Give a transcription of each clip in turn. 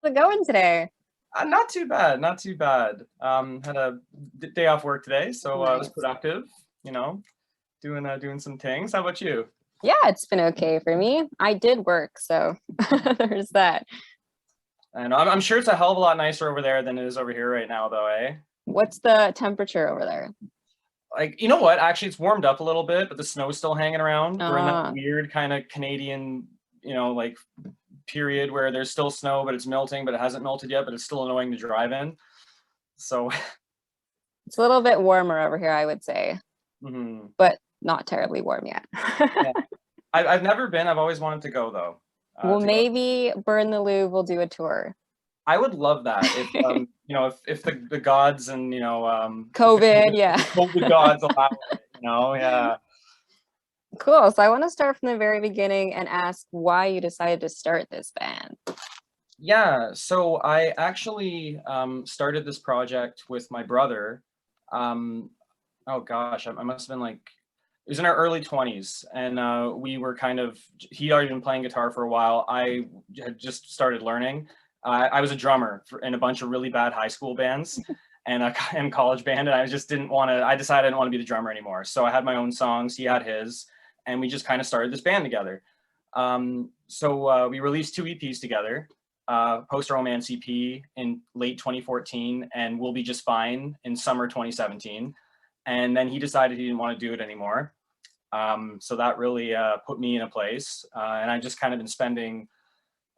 it going today? Not too bad, not too bad. Had a day off work today, so it was Nice. productive. You know, doing some things. How about you? Yeah, it's been okay for me. I did work, so there's that. And I'm sure it's a hell of a lot nicer over there than it is over here right now, though, eh? What's the temperature over there? Like, you know what? Actually, it's warmed up a little bit, but the snow's still hanging around. We're in that Uh, weird kind of Canadian, like period where there's still snow, but it's melting, but it hasn't melted yet, but it's still annoying to drive in. So, it's a little bit warmer over here, I would say, mhm. but not terribly warm yet. Yeah, I've never been. I've always wanted to go though. Well, To go. maybe Burn the Louvre will do a tour. I would love that if if the gods and if COVID, yeah. the COVID gods allow it. Yeah. Cool. So I want to start from the very beginning and ask why you decided to start this band. Yeah, so I actually started this project with my brother. Um, oh gosh, I must have been like, it was in our early 20s, and we were he'd already been playing guitar for a while. I had just started learning. I was a drummer in a bunch of really bad high school bands and and college band, and I just didn't want to, I decided I didn't want to be the drummer anymore. So I had my own songs, he had his, and we just kind of started this band together. So we released two EPs together. Post Romance EP in late 2014 and We'll Be Just Fine in summer 2017. And then he decided he didn't want to do it anymore. So that really put me in a place. And I've just kind of been spending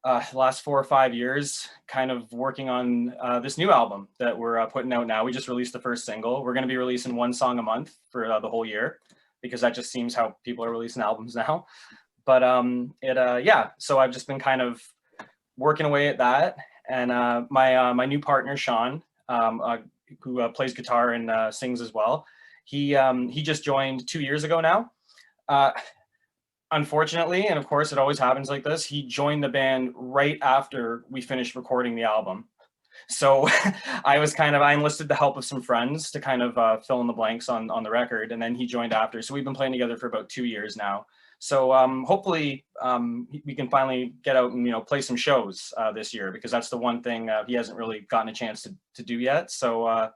the last 4 or 5 years kind of working on this new album that we're putting out now. We just released the first single. We're going to be releasing one song a month for the whole year because that just seems how people are releasing albums now. But so I've just been kind of working away at that, and my new partner Sean, who plays guitar and sings as well, he just joined 2 years ago now. Unfortunately, and of course it always happens like this, he joined the band right after we finished recording the album. So I enlisted the help of some friends to kind of fill in the blanks on the record, and then he joined after. So we've been playing together for about 2 years now. So hopefully we can finally get out and play some shows this year, because that's the one thing he hasn't really gotten a chance to do yet. So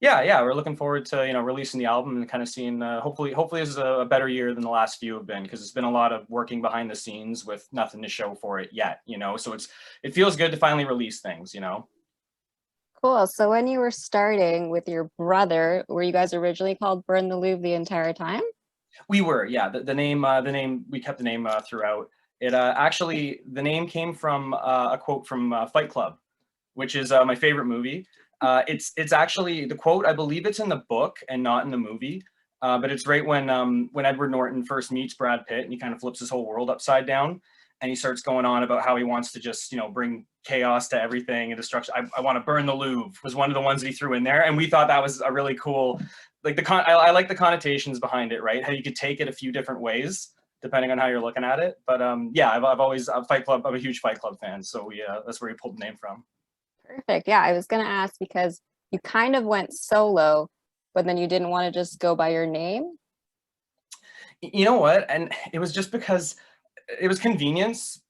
yeah, we're looking forward to releasing the album and kind of seeing hopefully this is a better year than the last few have been, because it's been a lot of working behind the scenes with nothing to show for it yet. So it feels good to finally release things. Cool. So when you were starting with your brother, were you guys originally called Burn the Louvre the entire time? We were, yeah. The name we kept the name throughout. It actually, the name came from a quote from Fight Club, which is my favorite movie. It's actually the quote. I believe it's in the book and not in the movie. But it's right when Edward Norton first meets Brad Pitt and he kind of flips his whole world upside down, and he starts going on about how he wants to just bring chaos to everything and destruction. I want to burn the Louvre was one of the ones that he threw in there, and we thought that was a really cool. Like I like the connotations behind it, right? How you could take it a few different ways depending on how you're looking at it. But yeah, I've always Fight Club. I'm a huge Fight Club fan, so that's where we pulled the name from. Perfect. Yeah, I was going to ask because you kind of went solo, but then you didn't want to just go by your name. You know what? And it was just because it was convenience.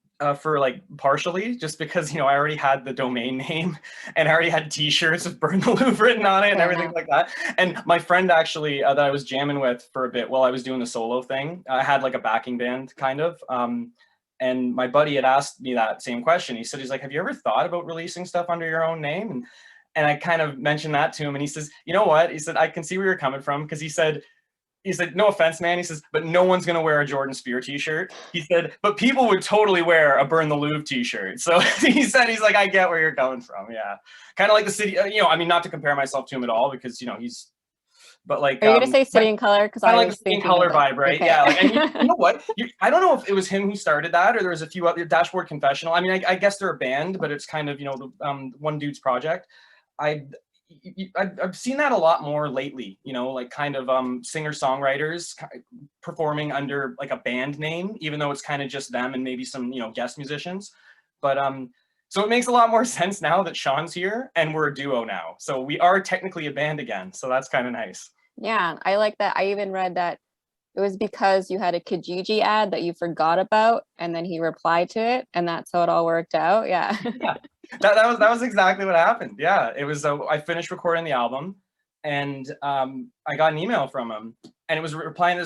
For like partially just because I already had the domain name and I already had t-shirts with Burn the Louvre written on it and everything like that. And my friend actually that I was jamming with for a bit while I was doing the solo thing, I had like a backing band kind of, and my buddy had asked me that same question. He's like, have you ever thought about releasing stuff under your own name? And I kind of mentioned that to him, and he says, you know what, he said, I can see where you're coming from, because he said, no offense, man. He says, but no one's going to wear a Jordan Spear t-shirt. He said, but people would totally wear a Burn the Louvre t-shirt. So he's like, I get where you're coming from. Yeah. Kind of like the city, I mean, not to compare myself to him at all, because, but like. Are you going to say City and Color? Because I like was the City and thinking Color vibe, right? Okay. Yeah. Like, and you know what? I don't know if it was him who started that, or there was a few other Dashboard Confessional. I mean, I guess they're a band, but it's kind of, the one dude's project. I've seen that a lot more lately, like kind of singer-songwriters performing under like a band name, even though it's kind of just them and maybe some, guest musicians. But so it makes a lot more sense now that Sean's here and we're a duo now. So we are technically a band again. So that's kind of nice. Yeah, I like that. I even read that it was because you had a Kijiji ad that you forgot about, and then he replied to it, and that's how it all worked out. Yeah. Yeah. That was exactly what happened. Yeah, it was. I finished recording the album, and I got an email from him, and it was replying to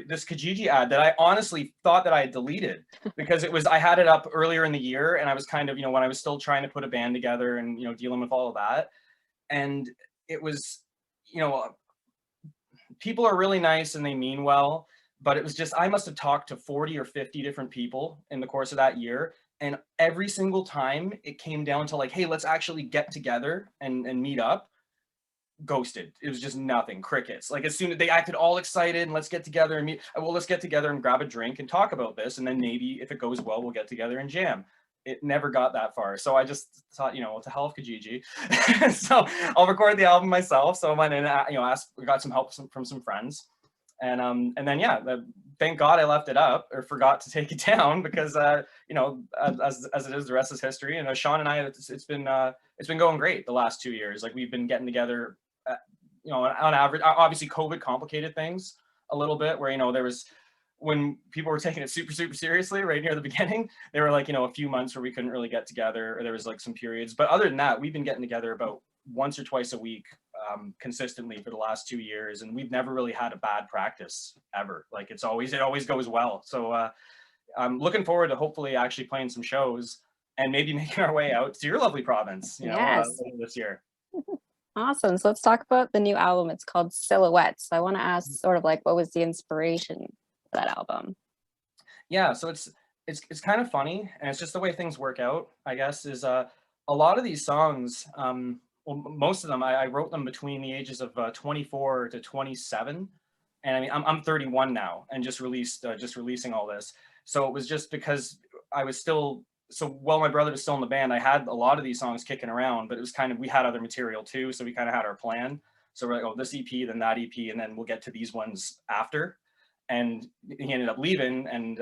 this Kijiji ad that I honestly thought that I had deleted, because it was, I had it up earlier in the year, and I was kind of, you know, when I was still trying to put a band together and, you know, dealing with all of that, and it was, you know, people are really nice and they mean well, but it was just, I must have talked to 40 or 50 different people in the course of that year. And every single time it came down to like, hey, let's actually get together and meet up. Ghosted. It was just nothing, crickets. Like as soon as they acted all excited and let's get together and meet, well, let's get together and grab a drink and talk about this. And then maybe if it goes well, we'll get together and jam. It never got that far. So I just thought, you know, what the hell of Kijiji. So I'll record the album myself. So I went in, you know, got some help from some friends. And then, yeah, thank God I left it up or forgot to take it down, because, you know, as it is, the rest is history. And Sean and I, it's been going great the last 2 years. Like we've been getting together, you know, on average. Obviously COVID complicated things a little bit, where, you know, there was, when people were taking it super seriously right near the beginning, there were like, you know, a few months where we couldn't really get together, or there was like some periods. But other than that, we've been getting together about once or twice a week consistently for the last 2 years, and we've never really had a bad practice ever. Like it always goes well. So I'm looking forward to hopefully actually playing some shows and maybe making our way out to your lovely province, you know, Yes. later this year. Awesome. So let's talk about the new album. It's called Silhouettes. I want to ask sort of like, what was the inspiration for that album? Yeah, so it's kind of funny, and it's just the way things work out, I guess, is a lot of these songs, well, most of them, I wrote them between the ages of 24 to 27. And I mean, I'm 31 now and just releasing all this. So it was just because I was still, so while my brother was still in the band, I had a lot of these songs kicking around, but it was kind of, we had other material too. So we kind of had our plan. So we're like, oh, this EP, then that EP, and then we'll get to these ones after. And he ended up leaving, and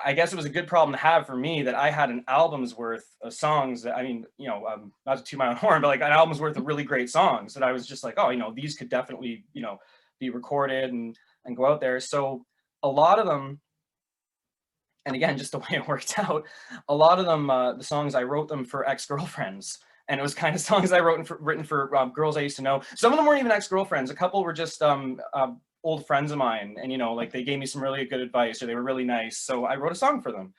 I guess it was a good problem to have for me, that I had an album's worth of songs that, I mean, you know, not to toot my own horn, but like an album's worth of really great songs that I was just like, oh, you know, these could definitely, you know, be recorded and go out there. So a lot of them, and again, just the way it worked out, a lot of them, the songs, I wrote them for ex-girlfriends. And it was kind of songs I written for girls I used to know. Some of them weren't even ex-girlfriends. A couple were just old friends of mine, and, you know, like they gave me some really good advice, or they were really nice, so I wrote a song for them.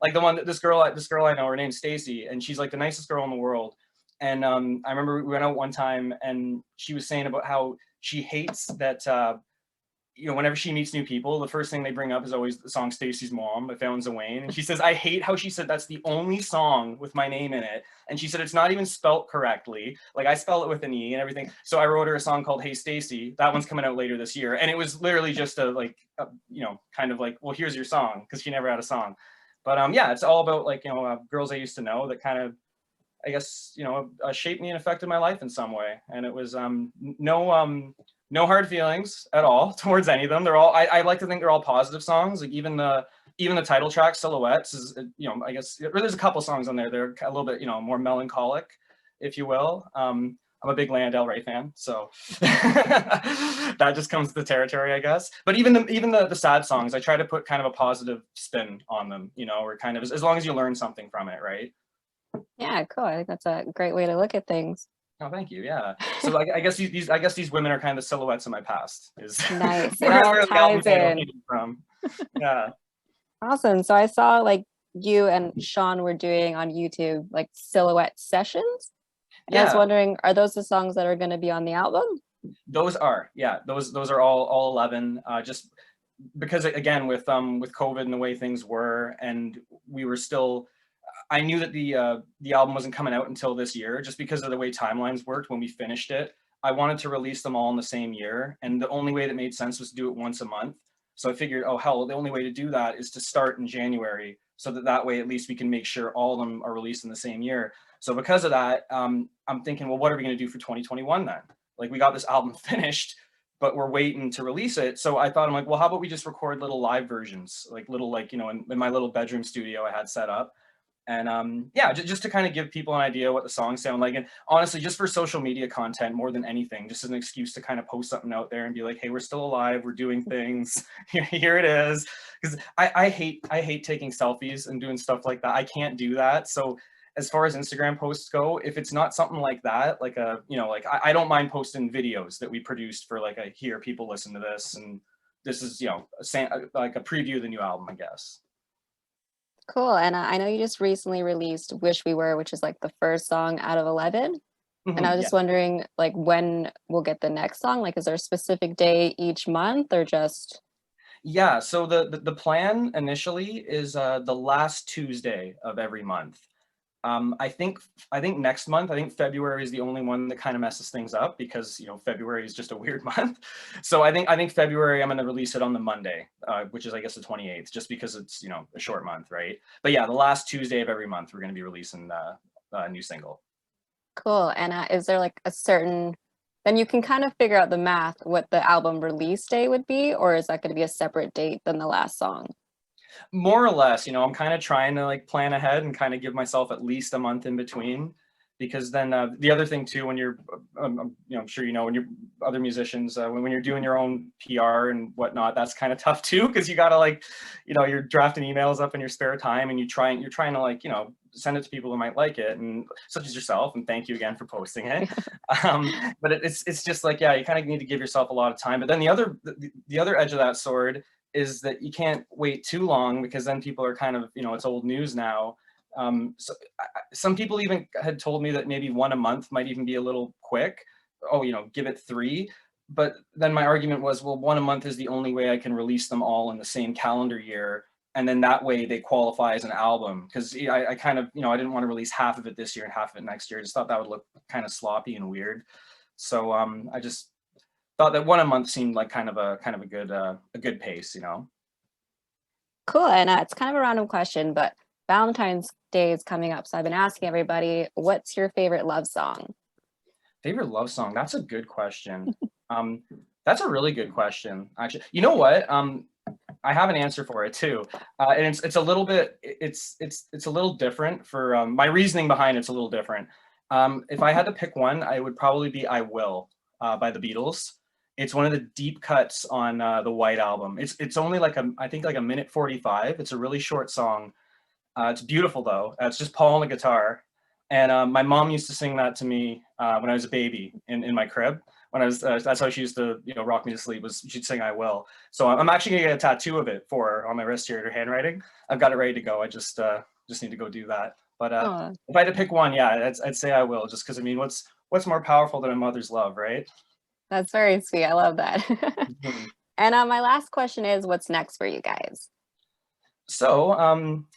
Like the one that this girl I know, her name's Stacy, and she's like the nicest girl in the world. And I remember we went out one time, and she was saying about how she hates that you know, whenever she meets new people, the first thing they bring up is always the song Stacy's Mom by Fountains of Wayne. And she says, I hate how she said that's the only song with my name in it. And she said, it's not even spelt correctly. Like I spell it with an E and everything. So I wrote her a song called Hey Stacy. That one's coming out later this year. And it was literally just you know, kind of like, well, here's your song, because she never had a song. But yeah, it's all about like, you know, girls I used to know that kind of, I guess, you know, shaped me and affected my life in some way. And it was no hard feelings at all towards any of them. They're all, I like to think they're all positive songs. Like even the title track Silhouettes is, you know, I guess there's a couple songs on there. They're a little bit, you know, more melancholic, if you will. I'm a big Lana Del Rey fan, so that just comes to the territory, I guess. But even the sad songs, I try to put kind of a positive spin on them, you know, or kind of as long as you learn something from it, right? Yeah, cool. I think that's a great way to look at things. Oh, thank you. Yeah. So I guess these women are kind of the silhouettes of my past. Is Nice. It where all the album ties title in. came from. Yeah. Awesome. So I saw like you and Sean were doing on YouTube like silhouette sessions. And I was Yeah. wondering, are those the songs that are going to be on the album? Those are, yeah, those are all 11. Just because again with COVID and the way things were, and we were still, I knew that the album wasn't coming out until this year, just because of the way timelines worked when we finished it. I wanted to release them all in the same year, and the only way that made sense was to do it once a month. So I figured, oh hell, the only way to do that is to start in January, so that way at least we can make sure all of them are released in the same year. So because of that, I'm thinking, well, what are we going to do for 2021 then? Like we got this album finished, but we're waiting to release it. So I thought, I'm like, well, how about we just record little live versions, like little, like, you know, in my little bedroom studio I had set up. And yeah, just to kind of give people an idea what the songs sound like. And honestly, just for social media content more than anything, just as an excuse to kind of post something out there and be like, hey, we're still alive, we're doing things. Here it is. Because I hate taking selfies and doing stuff like that. I can't do that. So as far as Instagram posts go, if it's not something like that, like a, like I don't mind posting videos that we produced for like here, people listen to this, and this is, like a preview of the new album, I guess. Cool. And I know you just recently released Wish We Were, which is like the first song out of 11. And I was Yeah. just wondering, like, when we'll get the next song? Like, is there a specific day each month or just? Yeah, so the plan initially is the last Tuesday of every month. I think next month, I think February is the only one that kind of messes things up because February is just a weird month. So I think February I'm going to release it on the Monday, which is I guess the 28th, just because it's a short month, right? But yeah, the last Tuesday of every month we're going to be releasing a new single. Cool. And is there like a certain, then you can kind of figure out the math what the album release day would be, or is that going to be a separate date than the last song? More or less, I'm kind of trying to like plan ahead and kind of give myself at least a month in between, because then the other thing too, when you're, I'm sure when you're other musicians, when you're doing your own PR and whatnot, that's kind of tough too, because you gotta like, you're drafting emails up in your spare time, and you're trying to like, send it to people who might like it, and such as yourself, and thank you again for posting it. But it's just like, yeah, you kind of need to give yourself a lot of time. But then the other edge of that sword is that you can't wait too long, because then people are kind of, it's old news now. So some people even had told me that maybe one a month might even be a little quick. Oh, give it 3. But then my argument was, well, one a month is the only way I can release them all in the same calendar year. And then that way they qualify as an album. Because I kind of, I didn't want to release half of it this year and half of it next year. I just thought that would look kind of sloppy and weird. So I just thought that one a month seemed like kind of a good pace. Cool. And it's kind of a random question, but Valentine's Day is coming up. So I've been asking everybody, what's your favorite love song? Favorite love song? That's a good question. That's a really good question, actually. You know what? I have an answer for it too, and it's a little bit it's a little different. For my reasoning behind it's a little different. If I had to pick one, I would probably be "I Will" by the Beatles. It's one of the deep cuts on the White Album. It's only like I think like a minute 45. It's a really short song. It's beautiful though. It's just Paul on the guitar. And my mom used to sing that to me when I was a baby in my crib. When I was, that's how she used to, rock me to sleep. Was she'd sing "I Will." So I'm actually gonna get a tattoo of it for her on my wrist here, her handwriting. I've got it ready to go. I just need to go do that. But if I had to pick one, yeah, I'd say "I Will," just because I mean, what's more powerful than a mother's love, right? That's very sweet. I love that. Mhm. And my last question is, what's next for you guys? So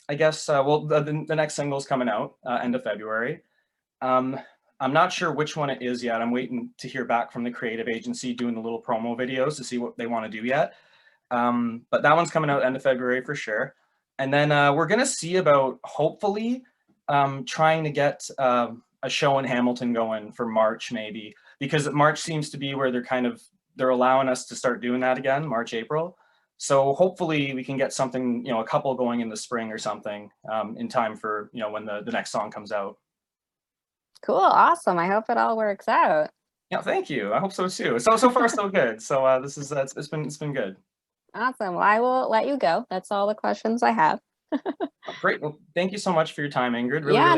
I guess well, the next single's coming out end of February. Um, I'm not sure which one it is yet. I'm waiting to hear back from the creative agency doing the little promo videos to see what they want to do yet. But that one's coming out end of February for sure. And then we're gonna see about hopefully trying to get a show in Hamilton going for March maybe, because March seems to be where they're allowing us to start doing that again, March, April. So hopefully we can get something, a couple going in the spring or something in time for, when the next song comes out. Cool. Awesome. I hope it all works out. Yeah, thank you. I hope so too. So far so good. So this is it's been good. Awesome. Well, I will let you go. That's all the questions I have. Great. Well, thank you so much for your time, Ingrid. Really, Yeah, really no